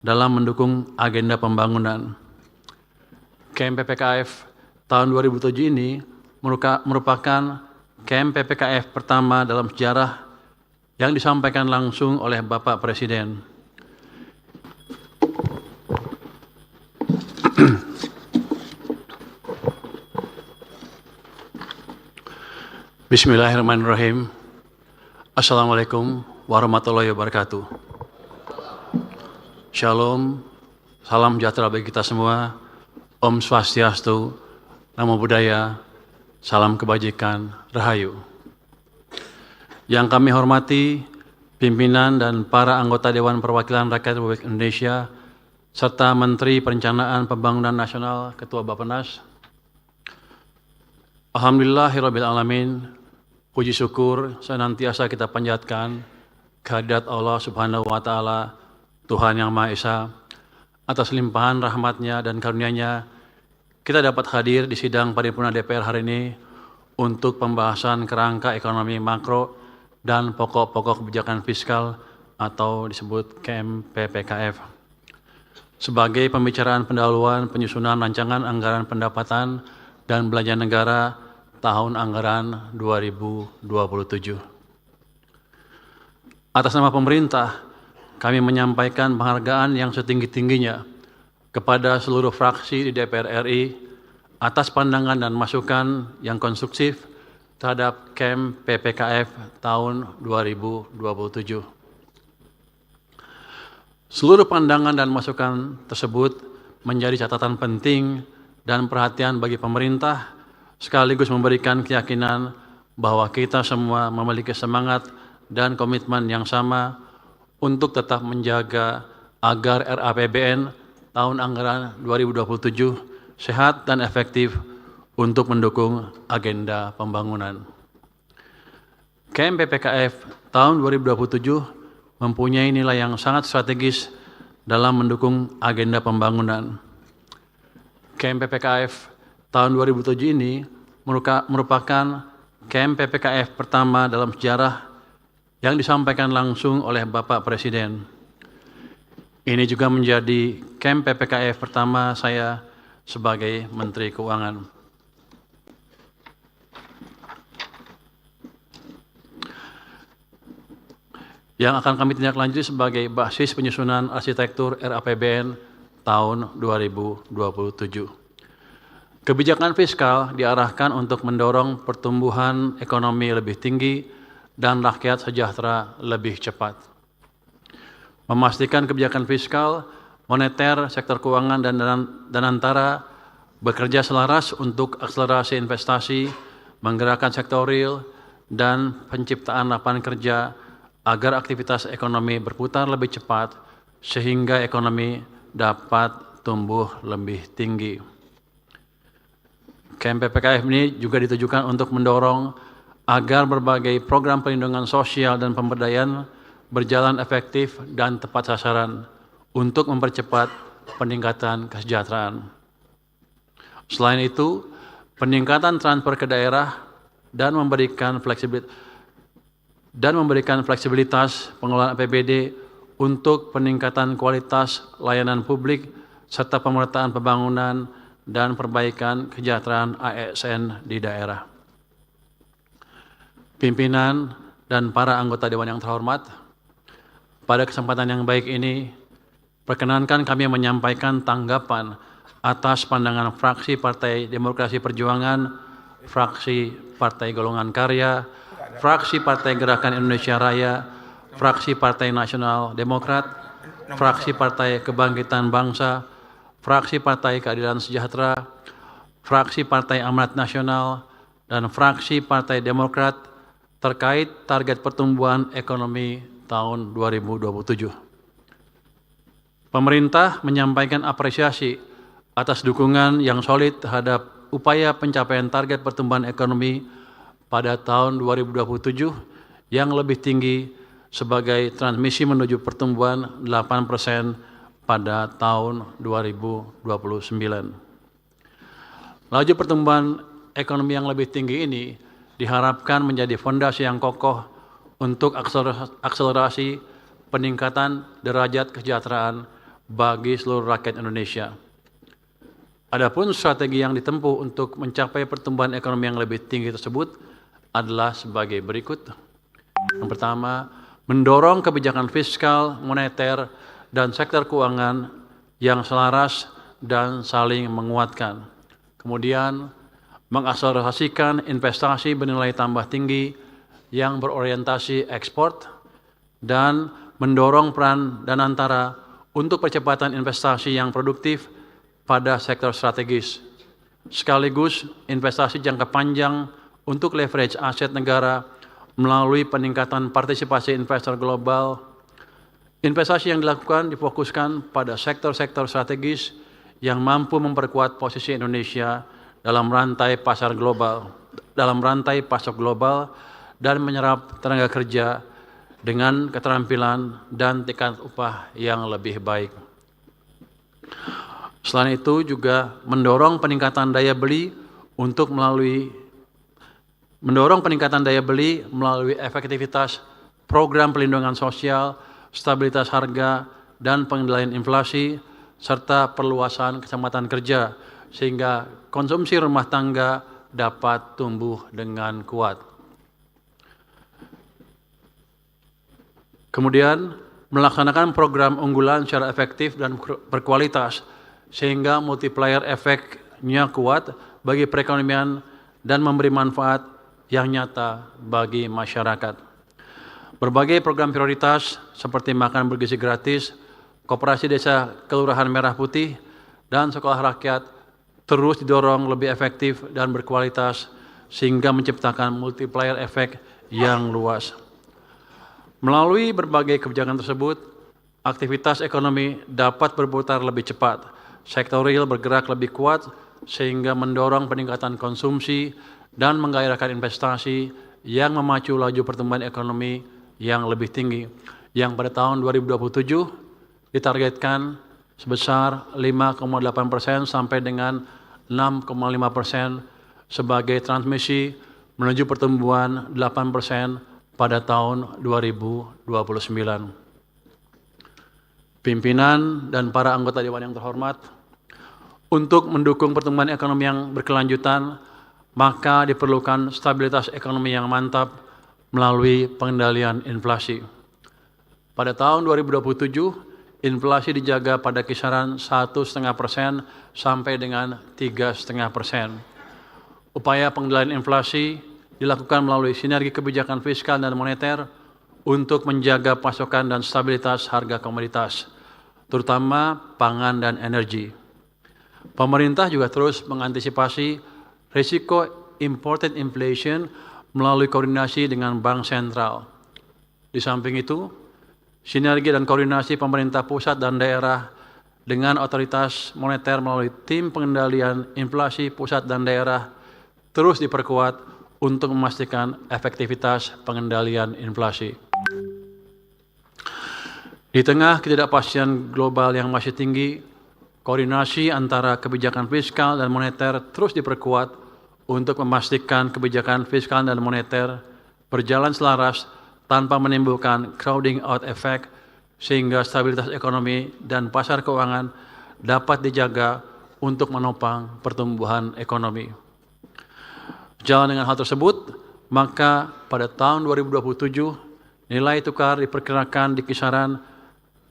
dalam mendukung agenda pembangunan. KMPPKF tahun 2007 ini merupakan KMPPKF pertama dalam sejarah yang disampaikan langsung oleh Bapak Presiden. Bismillahirrahmanirrahim. Assalamualaikum warahmatullahi wabarakatuh. Shalom, salam sejahtera bagi kita semua. Om Swastiastu, Namo Buddhaya, salam kebajikan, Rahayu. Yang kami hormati, pimpinan dan para anggota Dewan Perwakilan Rakyat Republik Indonesia, serta Menteri Perencanaan Pembangunan Nasional, Ketua Bappenas. Alhamdulillahirrabbilalamin, puji syukur senantiasa kita panjatkan kehadirat Allah Subhanahu wa Ta'ala, Tuhan Yang Maha Esa, atas limpahan rahmat-Nya dan karunia-Nya, kita dapat hadir di sidang paripurna DPR hari ini untuk pembahasan kerangka ekonomi makro dan pokok-pokok kebijakan fiskal atau disebut KMPPKF. Sebagai pembicaraan pendahuluan penyusunan rancangan anggaran pendapatan dan belanja negara tahun anggaran 2027. Atas nama pemerintah, kami menyampaikan penghargaan yang setinggi-tingginya kepada seluruh fraksi di DPR RI atas pandangan dan masukan yang konstruktif terhadap KMPPKF tahun 2027. Seluruh pandangan dan masukan tersebut menjadi catatan penting dan perhatian bagi pemerintah, sekaligus memberikan keyakinan bahwa kita semua memiliki semangat dan komitmen yang sama untuk tetap menjaga agar RAPBN tahun anggaran 2027 sehat dan efektif untuk mendukung agenda pembangunan. KMPPKF tahun 2027 mempunyai nilai yang sangat strategis dalam mendukung agenda pembangunan. KMPPKF tahun 2007 ini merupakan KMPPKF pertama dalam sejarah yang disampaikan langsung oleh Bapak Presiden. Ini juga menjadi KMPPKF pertama saya sebagai Menteri Keuangan. Yang akan kami tindak lanjuti sebagai basis penyusunan arsitektur RAPBN tahun 2027. Kebijakan fiskal diarahkan untuk mendorong pertumbuhan ekonomi lebih tinggi dan rakyat sejahtera lebih cepat. Memastikan kebijakan fiskal, moneter, sektor keuangan, dan antara bekerja selaras untuk akselerasi investasi, menggerakkan sektor real, dan penciptaan lapangan kerja agar aktivitas ekonomi berputar lebih cepat sehingga ekonomi dapat tumbuh lebih tinggi. KMPPKF ini juga ditujukan untuk mendorong agar berbagai program perlindungan sosial dan pemberdayaan berjalan efektif dan tepat sasaran untuk mempercepat peningkatan kesejahteraan. Selain itu, peningkatan transfer ke daerah dan memberikan fleksibilitas pengelolaan APBD untuk peningkatan kualitas layanan publik serta pemerataan pembangunan dan perbaikan kesejahteraan ASN di daerah. Pimpinan dan para anggota Dewan yang terhormat, pada kesempatan yang baik ini, perkenankan kami menyampaikan tanggapan atas pandangan fraksi Partai Demokrasi Perjuangan, fraksi Partai Golongan Karya, fraksi Partai Gerakan Indonesia Raya, fraksi Partai Nasional Demokrat, fraksi Partai Kebangkitan Bangsa, fraksi Partai Keadilan Sejahtera, fraksi Partai Amanat Nasional, dan fraksi Partai Demokrat terkait target pertumbuhan ekonomi tahun 2027. Pemerintah menyampaikan apresiasi atas dukungan yang solid terhadap upaya pencapaian target pertumbuhan ekonomi pada tahun 2027 yang lebih tinggi sebagai transmisi menuju pertumbuhan 8% pada tahun 2029. Laju pertumbuhan ekonomi yang lebih tinggi ini diharapkan menjadi fondasi yang kokoh untuk akselerasi peningkatan derajat kesejahteraan bagi seluruh rakyat Indonesia. Adapun strategi yang ditempuh untuk mencapai pertumbuhan ekonomi yang lebih tinggi tersebut adalah sebagai berikut. Yang pertama, mendorong kebijakan fiskal, moneter, dan sektor keuangan yang selaras dan saling menguatkan. Kemudian, mengakselerasikan investasi bernilai tambah tinggi yang berorientasi ekspor dan mendorong peran dan antara untuk percepatan investasi yang produktif pada sektor strategis, sekaligus investasi jangka panjang untuk leverage aset negara melalui peningkatan partisipasi investor global. Investasi yang dilakukan difokuskan pada sektor-sektor strategis yang mampu memperkuat posisi Indonesia dalam rantai pasar global, pasok global, dan menyerap tenaga kerja dengan keterampilan dan tingkat upah yang lebih baik. Selain itu juga mendorong peningkatan daya beli melalui efektivitas program pelindungan sosial, stabilitas harga, dan pengendalian inflasi, serta perluasan kesempatan kerja sehingga konsumsi rumah tangga dapat tumbuh dengan kuat. Kemudian melaksanakan program unggulan secara efektif dan berkualitas sehingga multiplier efeknya kuat bagi perekonomian dan memberi manfaat yang nyata bagi masyarakat. Berbagai program prioritas seperti makan bergizi gratis, koperasi desa Kelurahan Merah Putih, dan sekolah rakyat terus didorong lebih efektif dan berkualitas sehingga menciptakan multiplier efek yang luas. Melalui berbagai kebijakan tersebut, aktivitas ekonomi dapat berputar lebih cepat, sektor real bergerak lebih kuat sehingga mendorong peningkatan konsumsi dan menggairahkan investasi yang memacu laju pertumbuhan ekonomi yang lebih tinggi, yang pada tahun 2027 ditargetkan sebesar 5,8% sampai dengan 6,5% sebagai transmisi menuju pertumbuhan 8% pada tahun 2029. Pimpinan dan para anggota Dewan yang terhormat, untuk mendukung pertumbuhan ekonomi yang berkelanjutan, maka diperlukan stabilitas ekonomi yang mantap melalui pengendalian inflasi. Pada tahun 2027, inflasi dijaga pada kisaran 1,5% sampai dengan 3,5%. Upaya pengendalian inflasi dilakukan melalui sinergi kebijakan fiskal dan moneter untuk menjaga pasokan dan stabilitas harga komoditas, terutama pangan dan energi. Pemerintah juga terus mengantisipasi risiko imported inflation melalui koordinasi dengan Bank Sentral. Di samping itu, sinergi dan koordinasi pemerintah pusat dan daerah dengan otoritas moneter melalui tim pengendalian inflasi pusat dan daerah terus diperkuat untuk memastikan efektivitas pengendalian inflasi. Di tengah ketidakpastian global yang masih tinggi, koordinasi antara kebijakan fiskal dan moneter terus diperkuat untuk memastikan kebijakan fiskal dan moneter berjalan selaras tanpa menimbulkan crowding out effect sehingga stabilitas ekonomi dan pasar keuangan dapat dijaga untuk menopang pertumbuhan ekonomi. Sejalan dengan hal tersebut, maka pada tahun 2027 nilai tukar diperkirakan di kisaran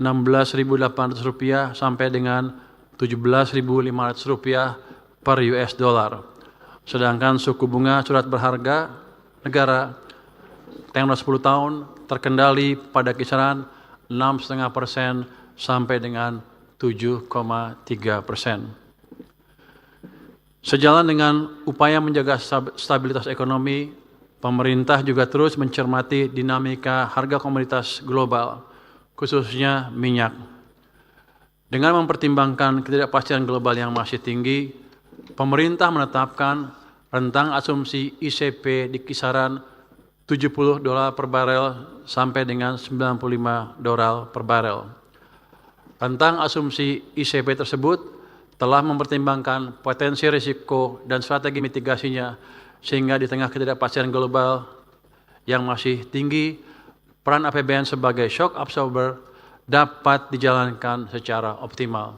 Rp16.800 sampai dengan Rp17.500 per US dollar. Sedangkan suku bunga surat berharga negara tenor 10 tahun terkendali pada kisaran 6,5% sampai dengan 7,3%. Sejalan dengan upaya menjaga stabilitas ekonomi, pemerintah juga terus mencermati dinamika harga komoditas global, khususnya minyak. Dengan mempertimbangkan ketidakpastian global yang masih tinggi, pemerintah menetapkan rentang asumsi ICP di kisaran $70 per barel sampai dengan $95 per barel. Rentang asumsi ICP tersebut telah mempertimbangkan potensi risiko dan strategi mitigasinya, sehingga di tengah ketidakpastian global yang masih tinggi, peran APBN sebagai shock absorber dapat dijalankan secara optimal.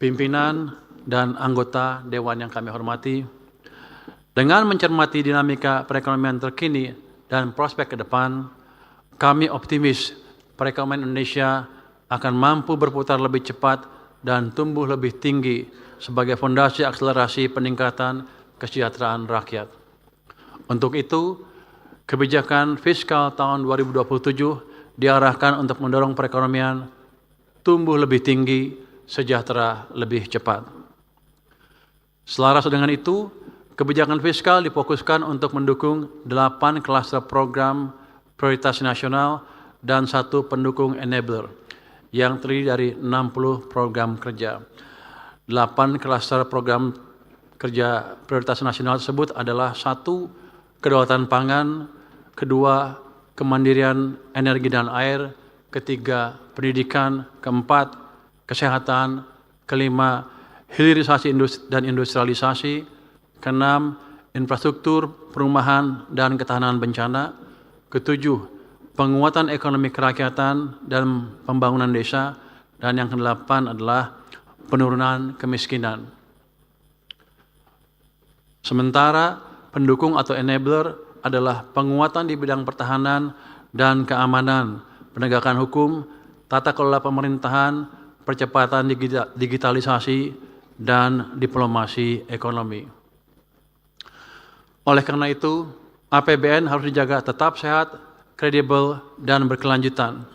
Pimpinan dan anggota Dewan yang kami hormati, dengan mencermati dinamika perekonomian terkini dan prospek ke depan, kami optimis perekonomian Indonesia akan mampu berputar lebih cepat dan tumbuh lebih tinggi sebagai fondasi akselerasi peningkatan kesejahteraan rakyat. Untuk itu, kebijakan fiskal tahun 2027 diarahkan untuk mendorong perekonomian tumbuh lebih tinggi, sejahtera lebih cepat. Selaras dengan itu, kebijakan fiskal difokuskan untuk mendukung 8 klaster program prioritas nasional dan 1 pendukung enabler yang terdiri dari 60 program kerja. 8 klaster program kerja prioritas nasional tersebut adalah 1. Kedaulatan pangan, 2. Kemandirian energi dan air, 3. Pendidikan, 4. Kesehatan, 5. Hilirisasi dan industrialisasi, 6. Infrastruktur, perumahan, dan ketahanan bencana, 7. Penguatan ekonomi kerakyatan dan pembangunan desa, dan yang ke-8 adalah penurunan kemiskinan. Sementara pendukung atau enabler adalah penguatan di bidang pertahanan dan keamanan, penegakan hukum, tata kelola pemerintahan, percepatan digitalisasi, dan diplomasi ekonomi. Oleh karena itu, APBN harus dijaga tetap sehat, kredibel, dan berkelanjutan.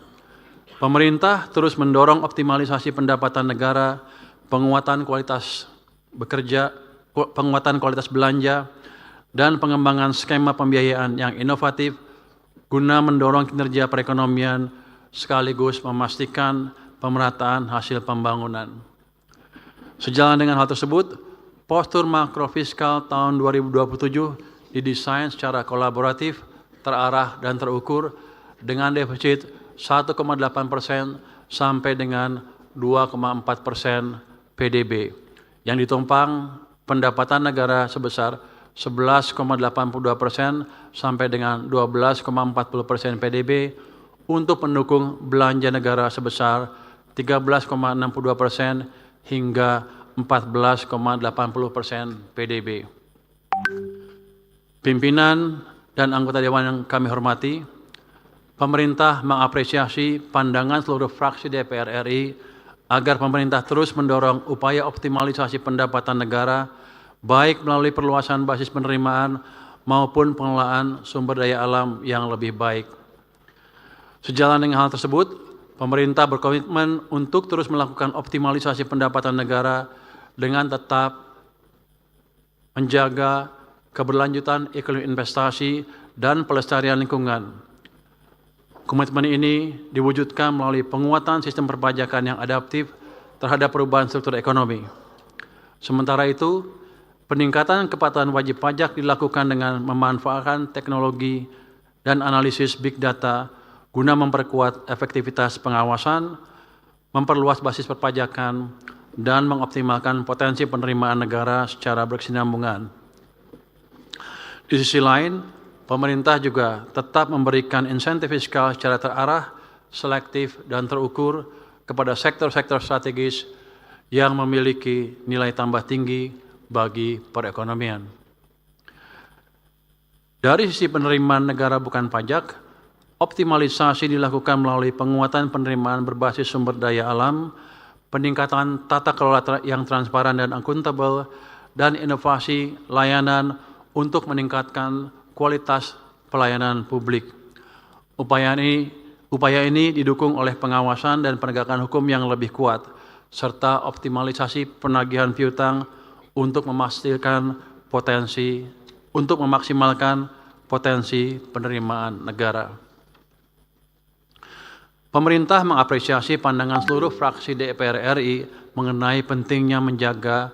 Pemerintah terus mendorong optimalisasi pendapatan negara, penguatan kualitas belanja, dan pengembangan skema pembiayaan yang inovatif guna mendorong kinerja perekonomian sekaligus memastikan pemerataan hasil pembangunan. Sejalan dengan hal tersebut, postur makrofiskal tahun 2027 didesain secara kolaboratif, terarah, dan terukur dengan defisit 1,8% sampai dengan 2,4% PDB yang ditumpang pendapatan negara sebesar 11,82% sampai dengan 12,40% PDB untuk pendukung belanja negara sebesar 13,62% hingga 14,80% PDB. Pimpinan dan anggota Dewan yang kami hormati, pemerintah mengapresiasi pandangan seluruh fraksi DPR RI agar pemerintah terus mendorong upaya optimalisasi pendapatan negara, baik melalui perluasan basis penerimaan maupun pengelolaan sumber daya alam yang lebih baik. Sejalan dengan hal tersebut, pemerintah berkomitmen untuk terus melakukan optimalisasi pendapatan negara dengan tetap menjaga keberlanjutan iklim investasi dan pelestarian lingkungan. Komitmen ini diwujudkan melalui penguatan sistem perpajakan yang adaptif terhadap perubahan struktur ekonomi. Sementara itu, peningkatan kepatuhan wajib pajak dilakukan dengan memanfaatkan teknologi dan analisis big data guna memperkuat efektivitas pengawasan, memperluas basis perpajakan, dan mengoptimalkan potensi penerimaan negara secara berkesinambungan. Di sisi lain, pemerintah juga tetap memberikan insentif fiskal secara terarah, selektif, dan terukur kepada sektor-sektor strategis yang memiliki nilai tambah tinggi bagi perekonomian. Dari sisi penerimaan negara bukan pajak, optimalisasi dilakukan melalui penguatan penerimaan berbasis sumber daya alam, peningkatan tata kelola yang transparan dan akuntabel, dan inovasi layanan untuk meningkatkan kualitas pelayanan publik. Upaya ini didukung oleh pengawasan dan penegakan hukum yang lebih kuat, serta optimalisasi penagihan piutang untuk memaksimalkan potensi penerimaan negara. Pemerintah mengapresiasi pandangan seluruh fraksi DPR RI mengenai pentingnya menjaga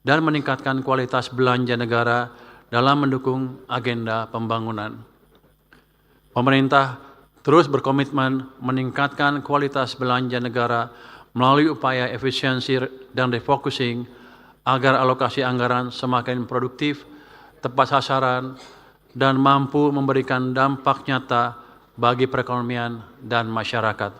dan meningkatkan kualitas belanja negara dalam mendukung agenda pembangunan. Pemerintah terus berkomitmen meningkatkan kualitas belanja negara melalui upaya efisiensi dan refocusing agar alokasi anggaran semakin produktif, tepat sasaran, dan mampu memberikan dampak nyata bagi perekonomian dan masyarakat.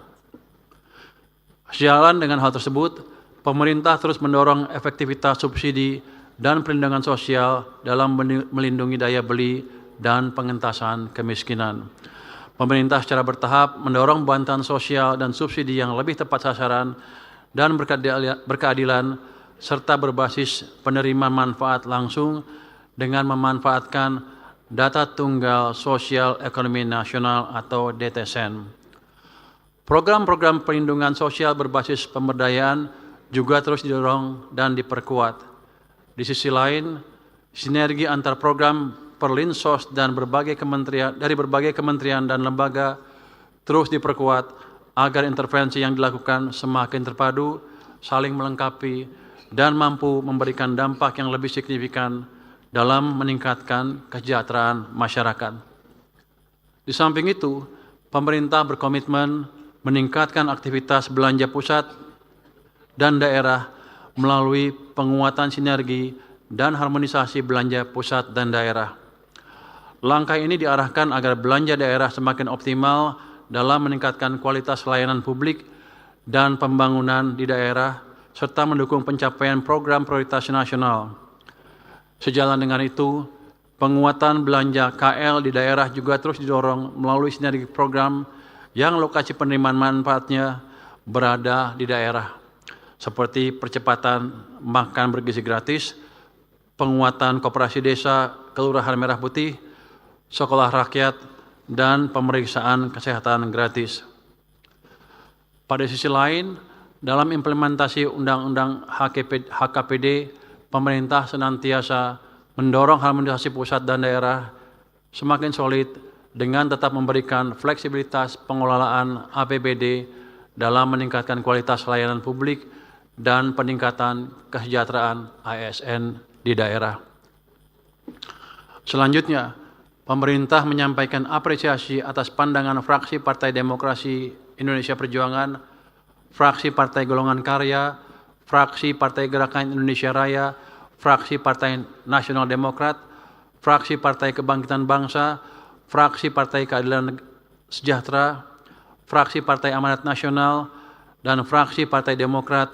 Sejalan dengan hal tersebut, pemerintah terus mendorong efektivitas subsidi dan perlindungan sosial dalam melindungi daya beli dan pengentasan kemiskinan. Pemerintah secara bertahap mendorong bantuan sosial dan subsidi yang lebih tepat sasaran dan berkeadilan serta berbasis penerima manfaat langsung dengan memanfaatkan Data Tunggal Sosial Ekonomi Nasional atau DTSN. Program-program perlindungan sosial berbasis pemberdayaan juga terus didorong dan diperkuat. Di sisi lain, sinergi antar program Perlinsos dan berbagai kementerian dan lembaga terus diperkuat agar intervensi yang dilakukan semakin terpadu, saling melengkapi, dan mampu memberikan dampak yang lebih signifikan dalam meningkatkan kesejahteraan masyarakat. Di samping itu, pemerintah berkomitmen meningkatkan aktivitas belanja pusat dan daerah melalui penguatan sinergi dan harmonisasi belanja pusat dan daerah. Langkah ini diarahkan agar belanja daerah semakin optimal dalam meningkatkan kualitas layanan publik dan pembangunan di daerah, serta mendukung pencapaian program prioritas nasional. Sejalan dengan itu, penguatan belanja KL di daerah juga terus didorong melalui sinergi program yang lokasi penerimaan manfaatnya berada di daerah, seperti percepatan makan bergizi gratis, penguatan koperasi desa, kelurahan merah putih, sekolah rakyat, dan pemeriksaan kesehatan gratis. Pada sisi lain, dalam implementasi Undang-Undang HKPD, pemerintah senantiasa mendorong harmonisasi pusat dan daerah semakin solid dengan tetap memberikan fleksibilitas pengelolaan APBD dalam meningkatkan kualitas layanan publik dan peningkatan kesejahteraan ASN di daerah. Selanjutnya, pemerintah menyampaikan apresiasi atas pandangan fraksi Partai Demokrasi Indonesia Perjuangan, fraksi Partai Golongan Karya, fraksi Partai Gerakan Indonesia Raya, fraksi Partai Nasional Demokrat, fraksi Partai Kebangkitan Bangsa, fraksi Partai Keadilan Sejahtera, fraksi Partai Amanat Nasional, dan fraksi Partai Demokrat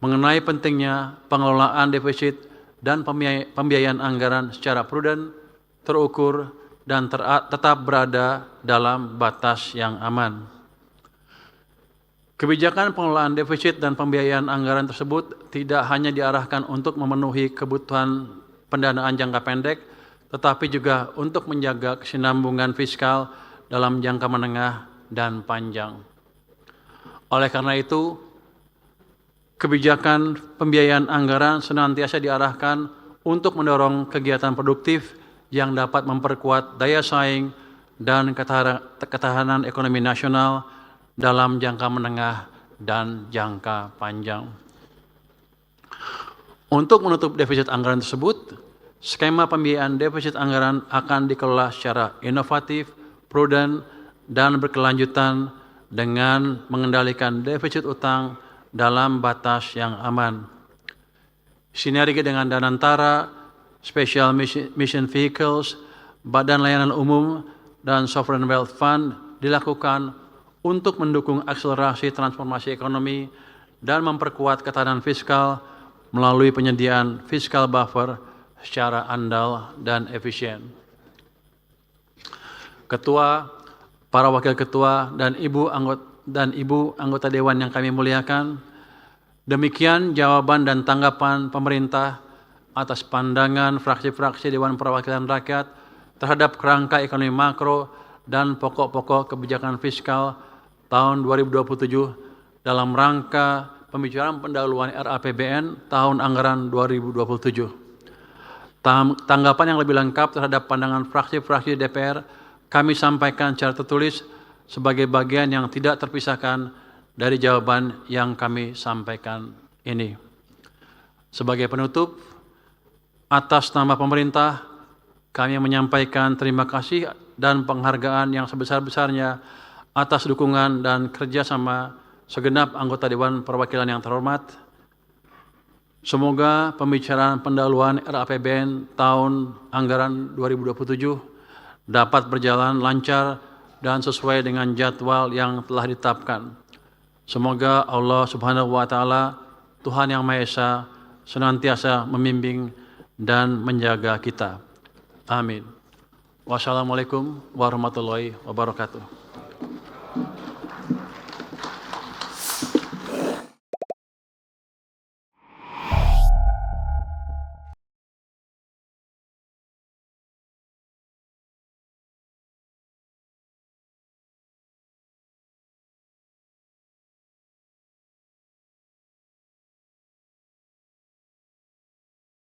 mengenai pentingnya pengelolaan defisit dan pembiayaan anggaran secara prudent, terukur, dan tetap berada dalam batas yang aman. Kebijakan pengelolaan defisit dan pembiayaan anggaran tersebut tidak hanya diarahkan untuk memenuhi kebutuhan pendanaan jangka pendek, tetapi juga untuk menjaga kesinambungan fiskal dalam jangka menengah dan panjang. Oleh karena itu, kebijakan pembiayaan anggaran senantiasa diarahkan untuk mendorong kegiatan produktif yang dapat memperkuat daya saing dan ketahanan ekonomi nasional dalam jangka menengah dan jangka panjang. Untuk menutup defisit anggaran tersebut, skema pembiayaan defisit anggaran akan dikelola secara inovatif, prudent, dan berkelanjutan dengan mengendalikan defisit utang dalam batas yang aman. Sinergi dengan Danantara, Special Mission Vehicles, Badan Layanan Umum, dan Sovereign Wealth Fund dilakukan untuk mendukung akselerasi transformasi ekonomi dan memperkuat ketahanan fiskal melalui penyediaan fiscal buffer secara andal dan efisien. Ketua, para wakil ketua, dan ibu anggota dewan yang kami muliakan, demikian jawaban dan tanggapan pemerintah atas pandangan fraksi-fraksi Dewan Perwakilan Rakyat terhadap kerangka ekonomi makro dan pokok-pokok kebijakan fiskal tahun 2027 dalam rangka pembicaraan pendahuluan RAPBN tahun anggaran 2027. Tanggapan yang lebih lengkap terhadap pandangan fraksi-fraksi DPR kami sampaikan secara tertulis sebagai bagian yang tidak terpisahkan dari jawaban yang kami sampaikan ini. Sebagai penutup, atas nama pemerintah, kami menyampaikan terima kasih dan penghargaan yang sebesar-besarnya atas dukungan dan kerjasama segenap anggota Dewan Perwakilan yang terhormat. Semoga pembicaraan pendahuluan RAPBN tahun anggaran 2027 dapat berjalan lancar dan sesuai dengan jadwal yang telah ditetapkan. Semoga Allah Subhanahu wa taala, Tuhan yang Maha Esa, senantiasa membimbing dan menjaga kita. Amin. Wassalamualaikum warahmatullahi wabarakatuh.